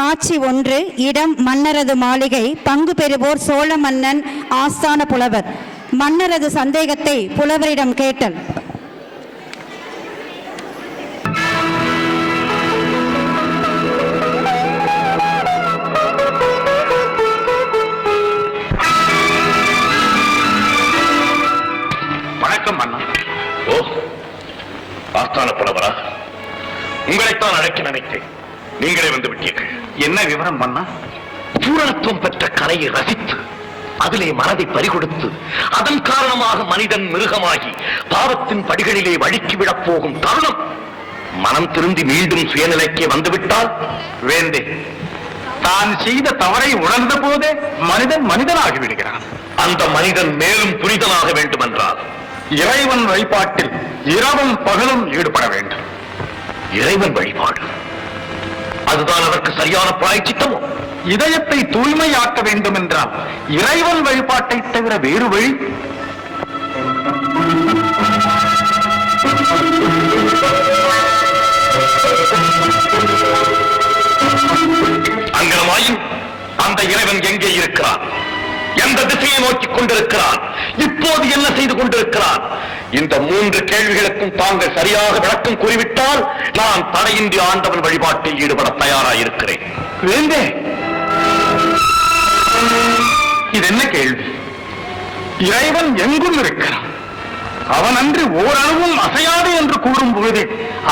காட்சி 1. இடம் மன்னரது மாளிகை. பங்கு பெறுவோர் சோழ மன்னன், ஆஸ்தான புலவர். மன்னரது சந்தேகத்தை புலவரிடம் கேட்டல். வணக்கம் மன்னா. ஓ, ஆஸ்தான புலவரா? உங்களைத்தான் அழைக்க நினைத்தேன். நீங்களே வந்து விட்டீர்கள். என்ன விவரம் மன்னா? பூரணத்துவம் பெற்ற கலையை ரசித்து அதிலே மனதை பறிகொடுத்து அதன் காரணமாக மனிதன் மிருகமாகி பாவத்தின் படிகளிலே வழுக்கி விடப் போகும் தருணம் மனம் திருந்தி மீண்டும் சுயநிலைக்கே வந்துவிட்டால் வேண்டே, தான் செய்த தவறை உணர்ந்த போதே மனிதன் மனிதனாகி விடுகிறான். அந்த மனிதன் மேலும் புனிதனாக வேண்டும் என்றால் இறைவன் வழிபாட்டில் இரவும் பகலும் ஈடுபட வேண்டும். இறைவன் வழிபாடு, அதுதான் அதற்கு சரியான பிராயச்சித்தமோ? இதயத்தை தூய்மையாக்க வேண்டும் என்றால் இறைவன் வழிபாட்டை தவிர வேறு வழி? அங்கனமாயும் அந்த இறைவன் எங்கே இருக்கிறான்? எந்த திசையை நோக்கிக் கொண்டிருக்கிறான்? இப்போது என்ன செய்து கொண்டிருக்கிறான்? இந்த 3 கேள்விகளுக்கும் தாங்கள் சரியாக விளக்கம் கூறிவிட்டால் நான் தடையின்றி ஆண்டவன் வழிபாட்டில் ஈடுபட தயாராயிருக்கிறேன். வேண்டே, இது என்ன கேள்வி? இறைவன் எங்கும் இருக்கிறான். அவன் அன்று ஓரளவும் அசையாது என்று கூறும் பொழுது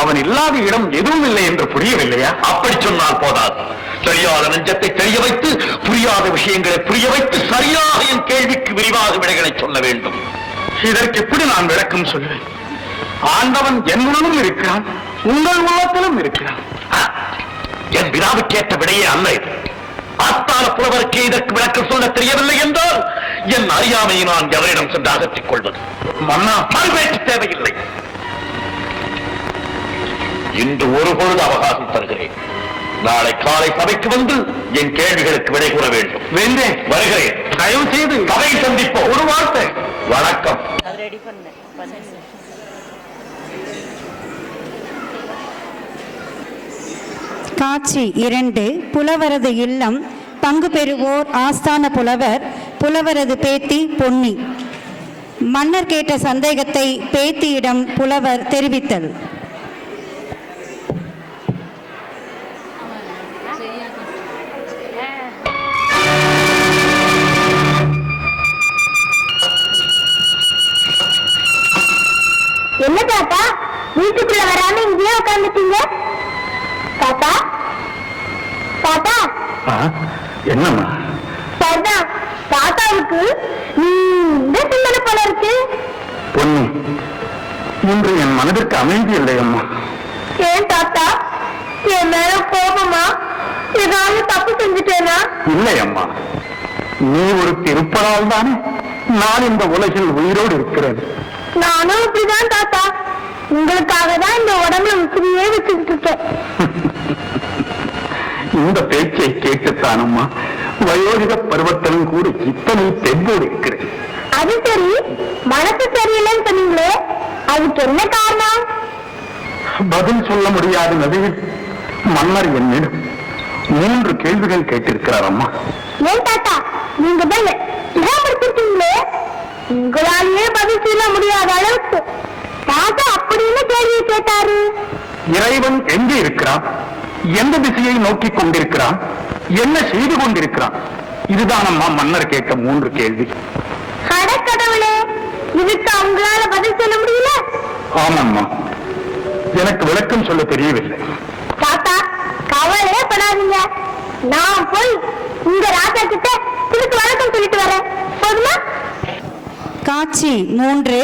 அவன் இல்லாத இடம் எதுவும் இல்லை என்று புரியவில்லையா? அப்படி சொன்னால் போதாது. தெரியாத நெஞ்சத்தை தெரிய வைத்து புரியாத விஷயங்களை புரிய வைத்து சரியாக என் கேள்விக்கு விரிவாக விடைகளை சொல்ல வேண்டும். இதற்கு எப்படி நான் விளக்கம் சொல்வேன்? ஆண்டவன் என்னுடனும் இருக்கிறான், உங்கள் உள்ளத்திலும் இருக்கிறான். என் வினாவுக்கேற்ற விடையே அல்ல இது. ஆஸ்தான புலவருக்கு இதற்கு விளக்கம் சொல்ல தெரியவில்லை என்றால் என் அறியாமையை நான் எவரிடம் சென்று அகற்றிக் கொள்வது? மன்னா, மறுபேச்சு தேவையில்லை. இன்று ஒரு பொழுது அவகாசம் தருகிறேன். நாளை காலை சபைக்கு வந்து என் கேள்விகளுக்கு விடை கூற வேண்டும். வேண்டேன், வருகிறேன். தயவு செய்து கதை சந்திப்போம். ஒரு வார்த்தை. வணக்கம். காட்சி 2. புலவரது இல்லம். பங்கு பெறுவோர் ஆஸ்தான புலவர், புலவரது பேத்தி பொன்னி. மன்னர் கேட்ட சந்தேகத்தை பேத்தியிடம் புலவர் தெரிவித்தல். என்ன தாத்தா, வீட்டுக்குள்ள வராம இங்கேயே உட்கார்ந்துட்டீங்க? தாத்தா, தாத்தா. என்னம்மா? தாத்தா, தாத்தாவுக்கு இந்த சிந்தனை போல இருக்கு. பொன்னி, இன்று என் மனதிற்கு அமைதி இல்லை அம்மா. ஏன் தாத்தா, என் மேல கோபமா? ஏதாவது தப்பு செஞ்சுட்டேனா? இல்லை அம்மா, நீ ஒரு திருப்பதால் தானே நான் இந்த உலகில் உயிரோடு இருக்கிறேன். நானும் இப்படிதான் தாத்தா, உங்களுக்காக தான் இந்த உடம்புல உசிரியே வச்சுக்கிட்டு இருக்கேன். இந்த பேச்சை கேட்டுத்தானம்மா வயோதிக பருவத்திலும் கூட இத்தனை தெம்போடு இருக்கிறேன். அது சரி, மனசு சரியில்லைன்னு சொன்னீங்களே, அதுக்கு என்ன காரணம்? பதில் சொல்ல முடியாத நிலையில் மன்னர் என்னிடம் 3 கேள்விகள் கேட்டிருக்கிறார் அம்மா. ஏன் தாத்தா, நீங்க தான் முடிச்சிருக்கீங்களே, உங்களாலேயே பதில் சொல்ல முடியாத அளவுக்கு தாத்தா அப்படின்னு கேள்வி கேட்டாரு. இறைவன் எங்கே இருக்கிறான்? எந்த திசையை நோக்கி கொண்டிருக்கிறான்? என்ன செய்து கொண்டிருக்கிறான்? இதுதான் அம்மா மன்னர் கேட்ட 3 கேள்வி. கடவுளே, இதுக்கு அவங்களால பதில் சொல்ல முடியல? ஆமாம்மா, எனக்கு விளக்கம் சொல்ல தெரியவில்லை. தாத்தா, கவலையே படாதீங்க, நான் போய் உங்க ராஜா கிட்ட இதுக்கு வணக்கம் சொல்லிட்டு வரேன். போதுமா? காட்சி 3.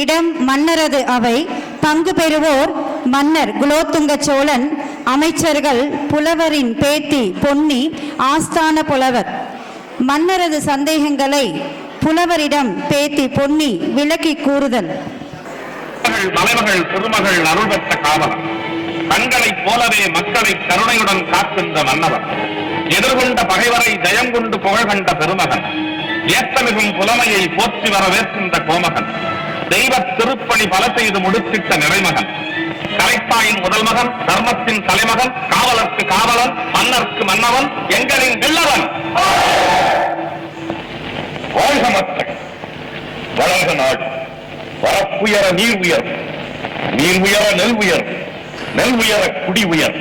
இடம் மன்னரது அவை. பங்கு பெறுவோர் மன்னர் குலோத்துங்க சோழன், அமைச்சர்கள், புலவரின் பேத்தி பொன்னி, ஆஸ்தான புலவர். மன்னரது சந்தேகங்களை புலவரிடம் பேத்தி பொன்னி விளக்கி கூறுதல். மலைமகள் திருமகள் அருள் பெற்ற காவலர், கண்களைப் போலவே மக்களை கருணையுடன் காக்கின்ற மன்னவர், எதிர்கொண்ட பகைவரை ஜெயம் கொண்டு புகழ் கண்ட பெருமகன், ஏற்றமிகும் புலமையை போற்றி வரவேற்கின்ற கோமகன், தெய்வ திருப்பணி பல செய்து முடித்திட்ட நிறைமகன், கலைத்தாயின் முதல் மகன், தர்மத்தின் தலைமகன், காவலர்க்கு காவலன், மன்னருக்கு மன்னவன், எங்களின் வெள்ளவன். வாழ்க மக்கள், வளர்க நாடு. வரப்புயர நீர் உயர், நீர் உயர நெல் உயர், நெல் உயர குடி உயர்,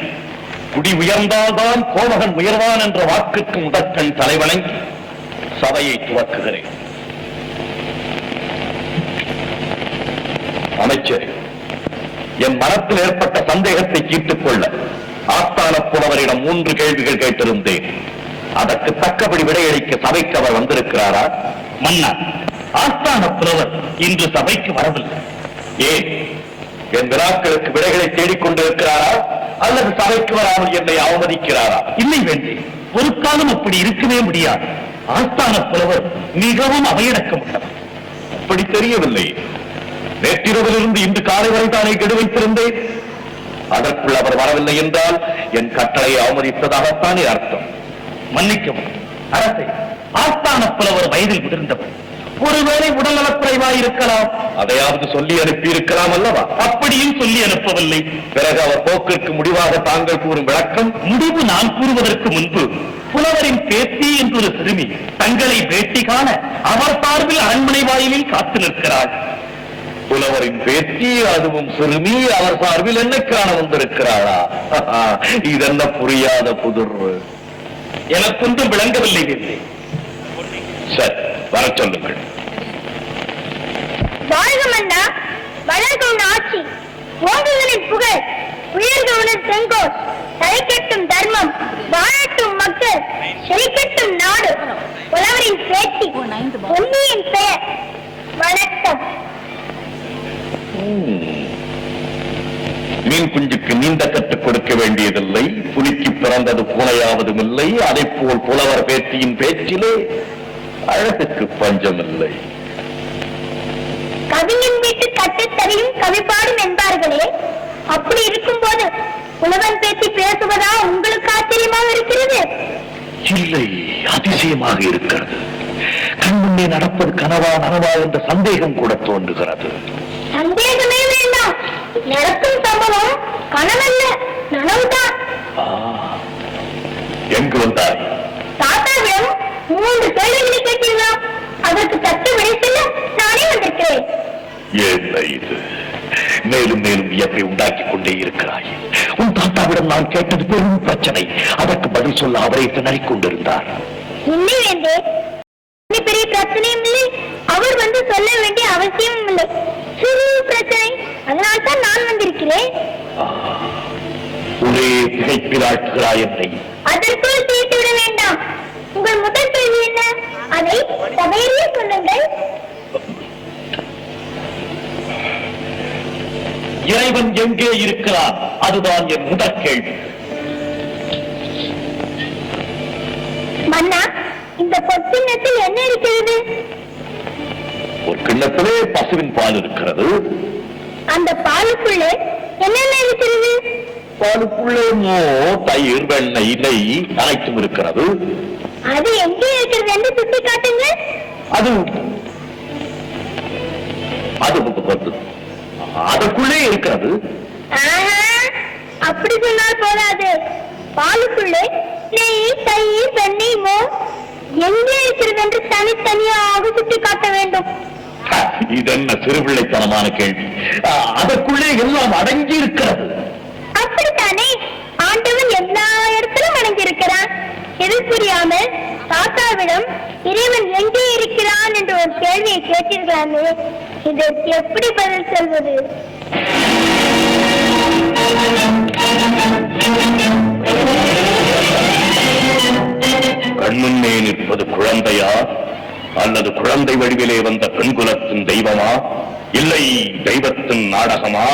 குடி உயர்ந்தால்தான் கோமகன் உயர்வான் என்ற வாக்குக்கு முதற்கண் தலைவணங்கி சபையை துவக்குகிறேன். அமைச்சரே, என் மனத்தில் ஏற்பட்ட சந்தேகத்தை தீர்த்துக் கொள்ள ஆஸ்தான புலவரிடம் 3 கேள்விகள் கேட்டிருந்தேன். அதற்கு தக்கபடி விடையளிக்க சபைக்கு அவர் வந்திருக்கிறாரா? மன்னா, ஆஸ்தான புலவர் இன்று சபைக்கு வரவில்லை. ஏன்? என் வினாக்களுக்கு விடைகளை தேடிக்கொண்டிருக்கிறாரா அல்லது சபைக்கு வராமல் என்னை அவமதிக்கிறாரா? இல்லை வேண்டி, ஒரு காலம் அப்படி இருக்கவே முடியாது. ஆஸ்தான புலவர் மிகவும் அவையடக்கம் உள்ளவர். அப்படி தெரியவில்லை. நேற்றிரவிலிருந்து இன்று காலை வரை தானே கெடு வைத்திருந்தேன். அதற்குள் அவர் வரவில்லை என்றால் என் கட்டளையை அவமதித்ததாகத்தானே அர்த்தம். மன்னிக்கவும் அரசே, ஆஸ்தான புலவர் வயதில் முதிர்ந்தவர். ஒருவேளை உடல்நலக்குறைவாயிருக்கலாம். அதையாவது சொல்லி அனுப்பி இருக்கலாம் அல்லவா? அப்படியும் சொல்லி அனுப்பவில்லை. பிறகு அவர் போக்கிற்கு முடிவாக தாங்கள் கூறும் விளக்கம்? முடிவு நான் கூறுவதற்கு முன்பு புலவரின் பேத்தி என்று ஒரு சிறுமி தங்களை பேட்டி காண அவர் சார்பில் அரண்மனை வாயிலில் காத்து நிற்கிறார். புலவரின் பேத்தி, அதுவும் சிறுமி, அவர் சார்பில் என்ன காண வந்திருக்கிறாரா? இதென்ன புரியாத புதிர். எனக்கொன்றும் விளங்கவில்லை. சரி, வர சொல்லுங்கள். வாழ்க மன்னா, வளர்க உன் ஆட்சி, ஓங்குகளின் புகழ், உயர்க உனது செங்கோல், தலைக்கட்டும் தர்மம், வாழட்டும் மக்கள், செழிக்கட்டும் நாடு. புலவரின் பேத்தி, பொன்னியின் பெயர். வணக்கம். மீன் குஞ்சுக்கு நீந்த கற்றுக் கொடுக்க வேண்டியதில்லை. புலிக்கு பிறந்தது பூனையாவதும் இல்லை. அதை போல் புலவர் பேத்தியின் பேச்சிலே அழகுக்கு பஞ்சமில்லை. கவிஞன் வீட்டு கட்டுத்தறியும் கவிப்பாடும் என்பார்களே, அப்படி இருக்கும் போது புலவன் பேத்தி பேசுவதா உங்களுக்கு ஆச்சரியமாக இருக்கிறது? இல்லை, அதிசயமாக இருக்கிறது. கண்முன்னே நடப்பது கனவா நனவா என்ற சந்தேகம் கூட தோன்றுகிறது. சந்தேகமே வேண்டாம், நடக்கும் சம்பவம் கனவல்ல, நனவுதான். எங்கு வந்தாய்? தாத்தாவிடம் 3 கேள்விகளை கேட்டீர்களாம். அதற்கு தட்டு விடைத்தில்ல, நானே வந்திருக்கிறேன். என்ன இது? மேலும் மேலும் வியப்பை உண்டாக்கிக் கொண்டே இருக்கிறாய். உன் தாத்தாவிடம் நான் கேட்டது பெரும் பிரச்சனை. அதற்கு பதில் சொல்ல அவரை திணறிக் கொண்டிருந்தார். இல்லை வேண்டே, பெரிய பிரச்சனையும் இல்லை, அவர் வந்து சொல்ல வேண்டிய அவசியமும் இல்லை. சிறு பிரச்சனை, அதனால்தான் நான் வந்திருக்கிறேன். ஒரே திகைப்பில் ஆட்டுகிறாய் என்னை. அதற்குள் தீர்த்து விட வேண்டாம். உங்கள் முதல் கேள்வி என்ன? அதை சபையிலேயே சொல்லுங்கள். இறைவன் எங்கே இருக்கிறான்? அதுதான் என் முதல் கேள்வி. மன்னா, இந்த பொற்கிண்ணத்தில் என்ன இருக்கிறது? ஒரு கிண்ணத்திலே பசுவின் பால் இருக்கிறது. அந்த பாலுக்குள்ளே என்னென்ன இருக்கிறது? பாலுக்குள்ளே தயிர், வெண்ணெய், நெய் அனைத்தும் இருக்கிறது. அது எங்கே இருக்கிறது என்று சுட்டி காட்டுங்கள். அது அதுக்குள்ளே இருக்கிறது. அப்படி சொன்னால் போதாது. பாலுக்குள்ளே நெய், தயிர், வெண்ணெய், மோர் எங்கே இருக்கிறது என்று தனித்தனியாக சுட்டி காட்ட வேண்டும். இதென்ன சிறுபிள்ளைத்தனமான கேள்வி? அதற்குள்ளே எல்லாம் அடங்கி இருக்கிறது. அப்படித்தானே, ஆண்டவன் எல்லா இடத்திலும் அடங்கியிருக்கிறான். எது புரியாமல் தாத்தாவிடம் இறைவன் எங்கே இருக்கிறான் என்று ஒரு கேள்வியை கேட்டீர்களாமே, இதற்கு எப்படி பதில் சொல்வது? கண்முன்னே நிற்பது குழந்தையா அல்லது குழந்தை வடிவிலே வந்த பெண்குலத்தின் தெய்வமா? இல்லை தெய்வத்தின் நாடகமா?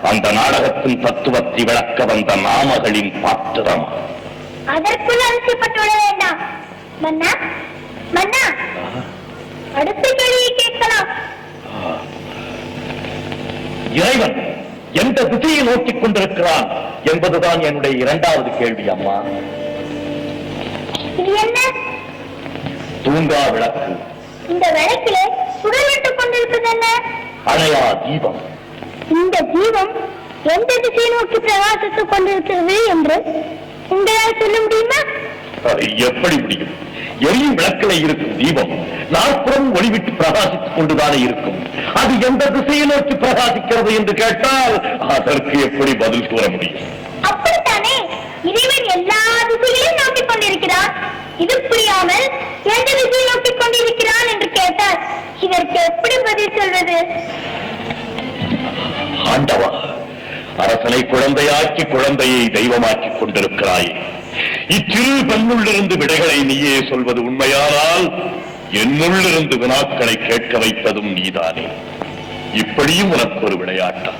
அந்த நாடகத்தின் தத்துவத்தை விளக்க வந்த நாமகளின் பாத்திரமா? அதற்குள் அவசியப்பட்டுவிட வேண்டாம். மன்னா, மன்னா, அடுத்த கேள்வியை கேட்கலாம். இறைவன் எந்த திசையை நோக்கிக் கொண்டிருக்கிறான் என்பதுதான் என்னுடைய 2வது கேள்வி. அம்மா, இது என்ன? தூங்கா விளக்கு. இந்த விளக்கிலே சுடலிட்டுக் கொண்டிருப்பது என்ன? அணையா தீபம். இந்த தீபம் எந்த திசையை நோக்கி பிரகாசித்துக் கொண்டிருக்கிறது என்று உங்களால் சொல்ல முடியுமா? அது எப்படி முடியும்? எரியும் விளக்கில் இருக்கும் தீபம் நாற்புறம் ஒளிவிட்டு பிரகாசித்துக் கொண்டுதானே இருக்கும். அது எந்த திசையை நோக்கி பிரகாசிக்கிறது என்று கேட்டால் அதற்கு எப்படி பதில் கூற முடியும்? அப்படித்தானே இறைவன் எல்லா திசைகளையும் நோக்கிக் கொண்டிருக்கிறான். இது புரியாமல் எந்த திசையை நோக்கிக் கொண்டிருக்கிறான் என்று கேட்டால் இதற்கு எப்படி பதில் சொல்வது? ஆண்டவா, அரசனை குழந்தையாக்கி குழந்தையை தெய்வமாக்கி கொண்டிருக்கிறாயே, இச்சிறு பெண்ணுள்ளிருந்து விடைகளை நீயே சொல்வது உண்மையானால் என்னுள்ளிருந்து வினாக்களை கேட்க வைப்பதும் நீதானே. இப்படியும் உனக்கு ஒரு விளையாட்டா?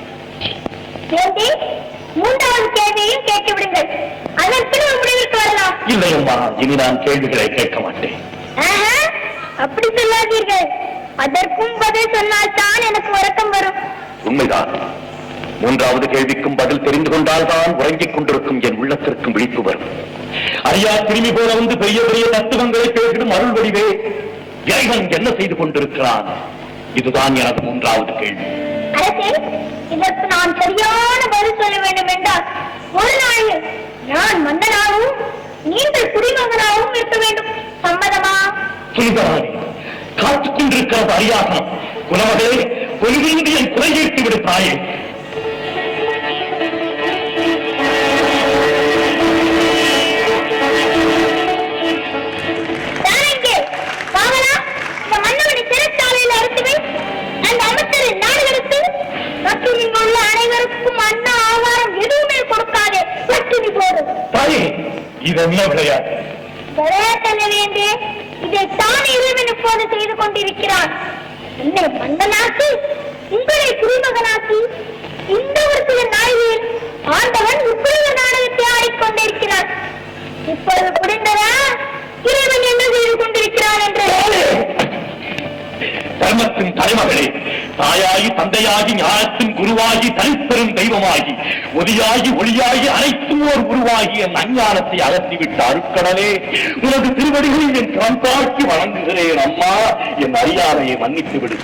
மூன்றாவது கேள்வியையும் கேட்டு விடுங்கள், அதற்கு ஒரு முடிவிற்கு வரலாம். இல்லையம்மா, இனி நான் கேள்விகளை கேட்க மாட்டேன். அப்படி சொல்லாதீர்கள், அதற்கும் பதில் சொன்னால் தான் எனக்கு உறக்கம் வரும். உண்மைதான். மூன்றாவது கேள்விக்கும் பதில் தெரிந்து கொண்டால் தான் உறங்கிக் கொண்டிருக்கும் என் உள்ளத்திற்கும் விழிப்பு வரும். அறியா திரும்பி போல வந்து பெரிய பெரிய தத்துவங்களை பேசிடும் அருள் வடிவே, இறைவன் என்ன செய்து கொண்டிருக்கிறான்? இதுதான் எனது மூன்றாவது கேள்வி. அரசே, இதற்கு நான் சரியான பதில் சொல்ல வேண்டும் என்றால் ஒரு நாளில் நான் மன்னனாகவும் நீங்கள் குடிமகனாகவும் இருக்க வேண்டும். சம்மதமா? சொல்லுகிறானே, காத்துக் கொண்டிருக்கிறது அரியாசனம். குலமகளே, கொள்கையின்றி என் குறையீட்டு விடு தாயே. இதென்ன விளையாட்டு? விளையாட்டல்ல வேண்டே, இதைத்தான் இறைவன் இப்போது செய்து கொண்டிருக்கிறான். என்னை மன்னனாக்கி உங்களை குடிமகனாக்கி இந்த ஒரு சில நாளில் ஆண்டவன் உக்குரிய நாடகத்தை ஆடிக்கொண்டிருக்கிறான். இப்போது புரிந்ததா இறைவன் என்ன செய்து கொண்டிருக்கிறான் என்று? தர்மத்தின் தலைமகளே, தாயாகி தந்தையாகி ஞானத்தின் குருவாகி தனிப்பெரும் தெய்வமாகி ஒதியாகி ஒளியாகி அனைத்தும் ஒரு உருவாகி என் அஞ்ஞானத்தை அகற்றிவிட்ட அருட்கடலே, உனது திருவடிகளில் என் கண்பாக்கி வழங்குகிறேன். அம்மா, என் அறியாமையை மன்னித்து விடு.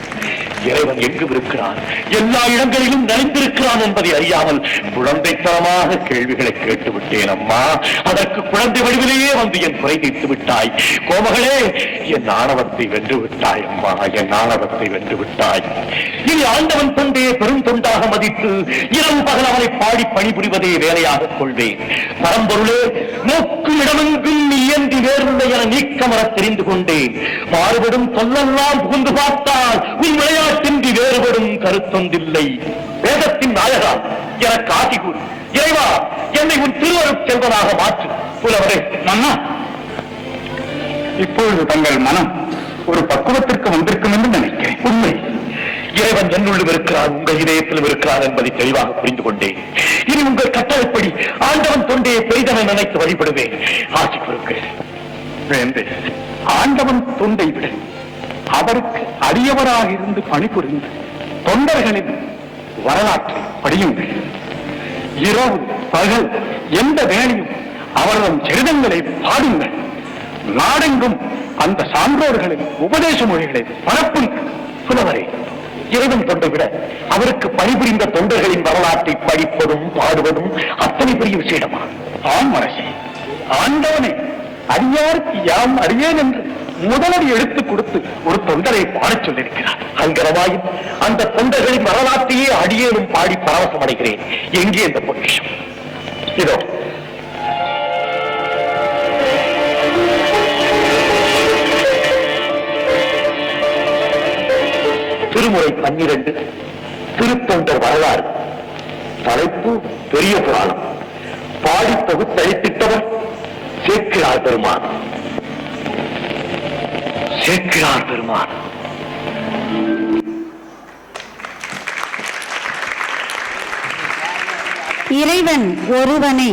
இறைவன் எங்கு இருக்கிறான், எல்லா இடங்களிலும் நிறைந்திருக்கிறான் என்பதை அறியாமல் குழந்தைத்தனமாக கேள்விகளை கேட்டுவிட்டேன். அம்மா, அதற்கு குழந்தை வடிவிலேயே வந்து என் குறை தீர்த்து விட்டாய். கோமகளே, என் ஆணவத்தை வென்று விட்டாய். அம்மா, என் ஆணவத்தை வென்று விட்டாய். இனி ஆண்டவன் தொண்டையை பெரும் தொண்டாக மதித்து இரவு பகல் அவனை பாடி பணிபுரிவதே வேலையாக கொள்வேன். பரம்பொருளே, நோக்கும் இடமெங்கும் நீ இயன்றி வேறுள்ள என நீக்கமர தெரிந்து கொண்டேன். மாறுபடும் சொல்லெல்லாம் புகுந்து பார்த்தால் உன் விளையாட்டின்றி வேறுபடும் கருத்தொன்றில்லை. வேதத்தின் நாயகா, எனக்கு ஆசி கூறு. இறைவா, என்னை உன் திருவருட் செல்வனாக மாற்று. புலவரே, மன்னா, இப்பொழுது தங்கள் மனம் ஒரு பக்குவத்திற்கு வந்திருக்கும் என்று நினைக்கிறேன். உண்மை, இறைவன் என்னுள்ளும் இருக்கிறான், உங்கள் இதயத்திலும் இருக்கிறான் என்பதை தெளிவாக புரிந்து கொண்டேன். இனி உங்கள் கட்டளைப்படி ஆண்டவன் தொண்டையை பெரிதென நினைத்து வழிபடுவேன். ஆசி கூறுங்கள். வேண்டே, ஆண்டவன் தொண்டை விட அவருக்கு அடியவராக இருந்து பணிபுரிந்து தொண்டர்களின் வரலாற்றை படியுங்கள். இரவு பகல் எந்த வேளையும் அவர்தம் சரிதங்களை பாடுங்கள். நாடெங்கும் அந்த சான்றோர்களின் உபதேச மொழிகளை பரப்புங்கள். புலவரே, இறைவன் தொண்டை விட அவருக்கு பணிபுரிந்த தொண்டர்களின் வரலாற்றை படிப்பதும் பாடுவதும் அத்தனை பெரிய விஷயமா? ஆம் அரசே, ஆண்டவனை அறியாருக்கு யாம் அறியேன் என்று முதலடி எடுத்துக் கொடுத்து ஒரு தொண்டரை பாடச் சொல்லியிருக்கிறார். அங்கரவாயும் அந்த தொண்டர்களின் வரலாற்றையே அடியேனும் பாடி பரவசம் அடைகிறேன். எங்கே இந்த பொக்கிஷம்? இதோ. திருமுறை 12, திருத்தொண்டர் வரலாறு. தலைப்பு பெரிய புராணம். பாடி தொகுத்தளித்திட்டவர் சேக்கிழார் பெருமான். சேக்கிழார் பெருமான். இறைவன் ஒருவனே.